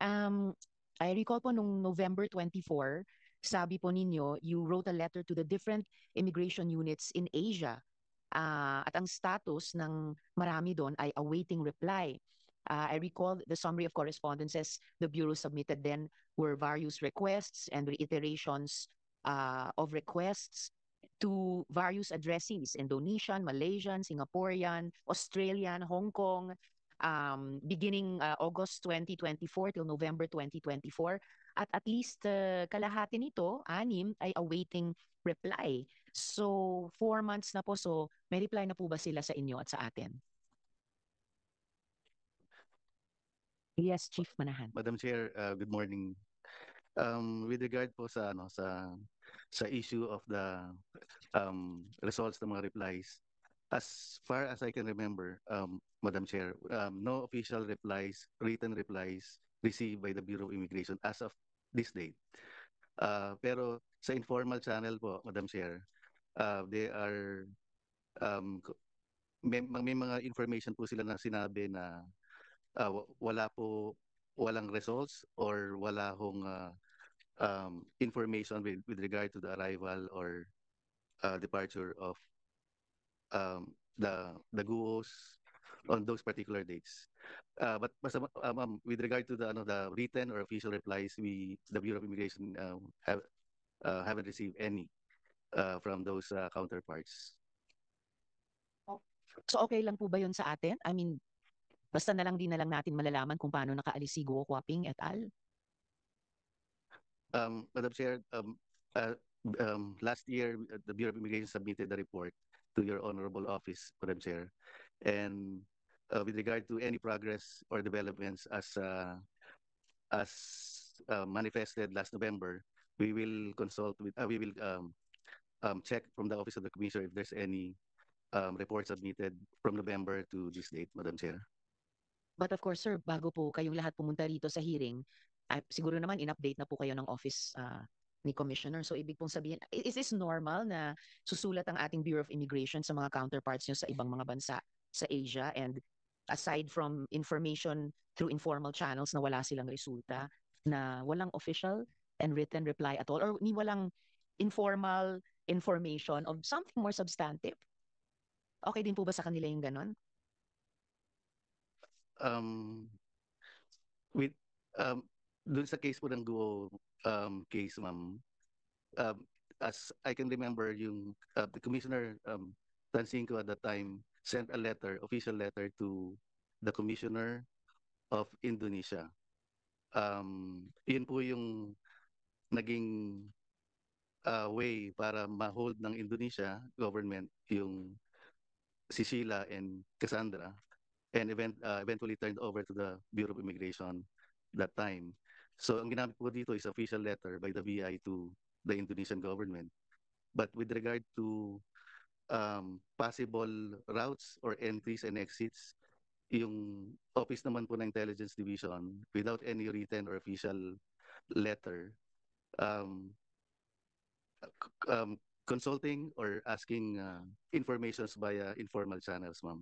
Um, I recall po nung November 24, sabi po ninyo, you wrote a letter to the different immigration units in Asia. At ang status ng marami doon ay awaiting reply. I recall the summary of correspondences the Bureau submitted then were various requests and reiterations of requests to various addressees, Indonesian, Malaysian, Singaporean, Australian, Hong Kong, beginning August 2024 till November 2024. At least kalahati nito, anim, ay awaiting reply. So, 4 months na po. So, may reply na po ba sila sa inyo at sa atin? Yes, Chief Manahan. Madam Chair, good morning. With regard po sa sa issue of the results ng mga replies, as far as I can remember, Madam Chair, no official replies, written replies received by the Bureau of Immigration as of this date. Pero sa informal channel po, Madam Chair, they are may mga information po sila na sinabi na walang results or wala hong information with regard to the arrival or departure of the GUOs on those particular dates. But with regard to the written or official replies, the Bureau of Immigration haven't received any from those counterparts. So, okay lang po ba yun sa atin? I mean, basta na lang din na lang natin malalaman kung paano nakaalis si Guo Huaping et al. Madam Chair, last year, the Bureau of Immigration submitted a report to your honorable office, Madam Chair. And with regard to any progress or developments as manifested last November, we will we will check from the Office of the Commissioner if there's any report submitted from November to this date, Madam Chair. But of course, sir, bago po kayong lahat pumunta rito sa hearing, siguro naman in-update na po kayo ng office ni Commissioner. So, ibig pong sabihin, is this normal na susulat ang ating Bureau of Immigration sa mga counterparts nyo sa ibang mga bansa sa Asia? And aside from information through informal channels na wala silang resulta, na walang official and written reply at all, or ni walang informal information of something more substantive? Okay din po ba sa kanila yung ganon? Um, with dun sa case po ng Guo case, ma'am, um, as I can remember, the Commissioner Tansinko at that time sent a letter, official letter to the Commissioner of Indonesia. Yun po yung naging way para ma-hold ng Indonesia government yung si Sheila and Cassandra and eventually turned over to the Bureau of Immigration that time. So ang ginamit po dito is official letter by the BI to the Indonesian government. But with regard to possible routes or entries and exits, yung office naman po ng Intelligence Division, without any written or official letter, um, consulting or asking informations via informal channels, ma'am.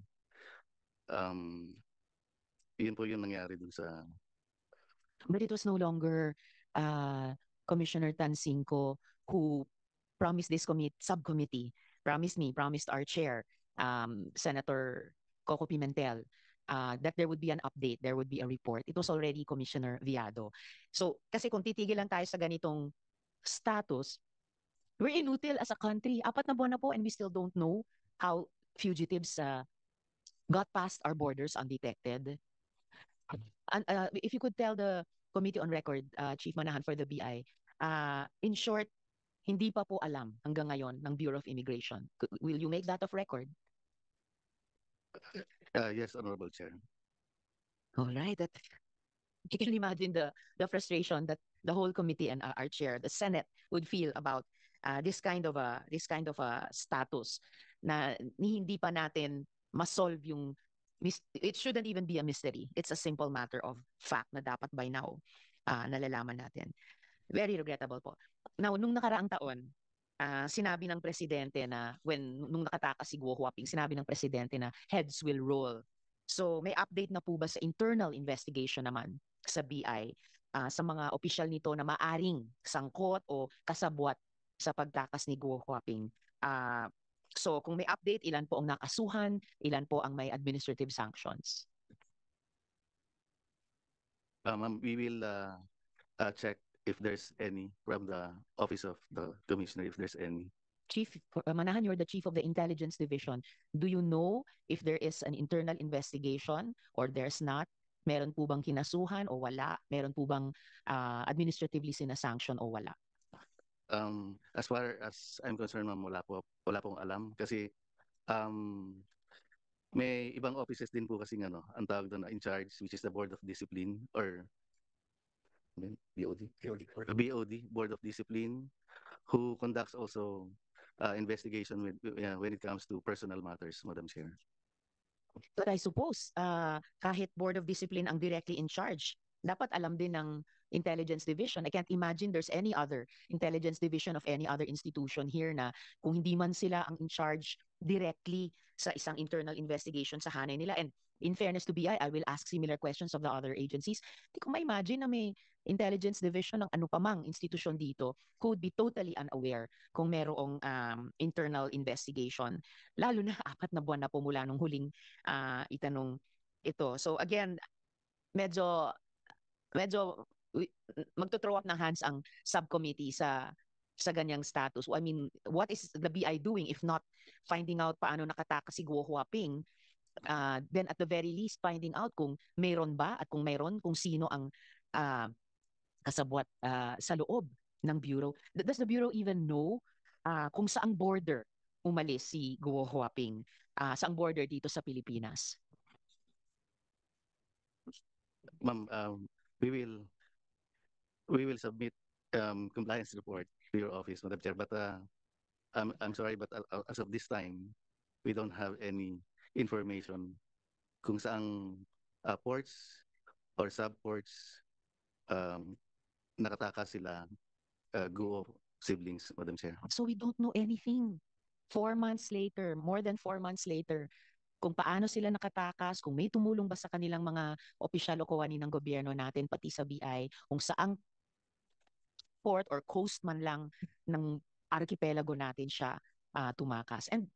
Um, Yun po yung nangyari dun sa... But it was no longer Commissioner Tansinko who promised this subcommittee, promised our chair, Senator Coco Pimentel, that there would be an update, there would be a report. It was already Commissioner Viado. So, kasi kung titigil lang tayo sa ganitong status, we're inutil as a country. 4 na buwan na po and we still don't know how fugitives got past our borders undetected. And if you could tell the committee on record, Chief Manahan for the BI, in short, hindi pa po alam hanggang ngayon ng Bureau of Immigration. Will you make that of record? Yes, Honorable Chair. All right. You can imagine the frustration that the whole committee and our chair, the Senate, would feel about this kind of a status na hindi pa natin ma-solve yung it shouldn't even be a mystery. It's a simple matter of fact na dapat by now nalalaman natin. Very regrettable po. Now, nung nakaraang taon, sinabi ng presidente na nung nakatakas si Guo Huaping, sinabi ng presidente na heads will roll. So, may update na po ba sa internal investigation naman sa BI sa mga opisyal nito na maaring sangkot o kasabwat sa pagtakas ni Guo Huaping. So kung may update, ilan po ang nakasuhan, ilan po ang may administrative sanctions? Ma'am, we will check if there's any from the office of the commissioner, if there's any. Chief, Manahan, you're the chief of the intelligence division. Do you know if there is an internal investigation or there's not? Meron po bang kinasuhan o wala? Meron po bang administratively sinasanction o wala? As far as I'm concerned, ma'am, wala pong alam kasi um, may ibang offices din po kasi ano, ang tawag doon na in charge, which is the Board of Discipline or BOD, Board of Discipline, who conducts also investigation when it comes to personal matters, Madam Chair. But I suppose, kahit Board of Discipline ang directly in charge, dapat alam din ng Intelligence Division. I can't imagine there's any other Intelligence Division of any other institution here na kung hindi man sila ang in charge directly sa isang internal investigation sa hanay nila. And in fairness to BI, I will ask similar questions of the other agencies. Hindi ko ma-imagine na may Intelligence Division ng ano pa mang institusyon dito who would be totally unaware kung merong internal investigation. Lalo na 4 na buwan na po mula nung huling itanong ito. So again, medyo magto-throw up ng hands ang subcommittee sa ganyang status. I mean, what is the BI doing if not finding out paano nakatakas si Guo Huaping? Then at the very least, finding out kung mayroon ba at kung mayroon, kung sino ang kasabwat sa loob ng Bureau. Does the Bureau even know kung saang border umalis si Guo Huaping? Saang border dito sa Pilipinas? Ma'am, we will submit compliance report to your office, Madam Chair. But I'm sorry, but as of this time, we don't have any information kung saang ports or subports nakatakas sila Guo siblings, Madam Chair. So we don't know anything. 4 months later, more than 4 months later, kung paano sila nakatakas, kung may tumulong ba sa kanilang mga opisyal o kawani ng gobyerno natin, pati sa BI, kung saang port or coast man lang ng archipelago natin siya tumakas. And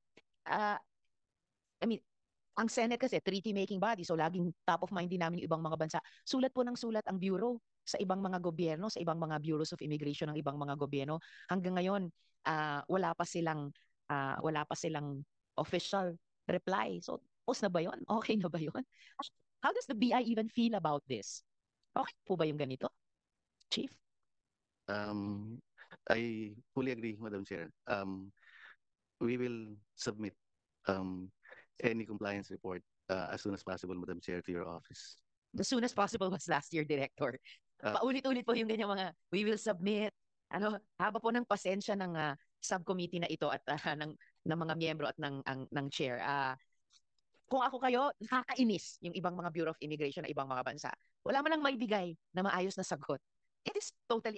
I mean, ang Senate kasi treaty-making body, so laging top of mind din namin yung ibang mga bansa. Sulat po ng sulat ang Bureau sa ibang mga gobyerno, sa ibang mga Bureaus of Immigration ng ibang mga gobyerno. Hanggang ngayon, wala pa silang official reply. So, tapos na ba yun? Okay na ba yun? How does the BI even feel about this? Okay po ba yung ganito, Chief? I fully agree, Madam Chair. We will submit any compliance report as soon as possible, Madam Chair, to your office. The soonest possible was last year, Director. Paulit-ulit po yung ganyan mga, we will submit. Haba po ng pasensya ng subcommittee na ito at ng mga miyembro at ng chair. Kung ako kayo, nakakainis yung ibang mga Bureau of Immigration na ibang mga bansa. Wala man lang maibigay na maayos na sagot. It is totally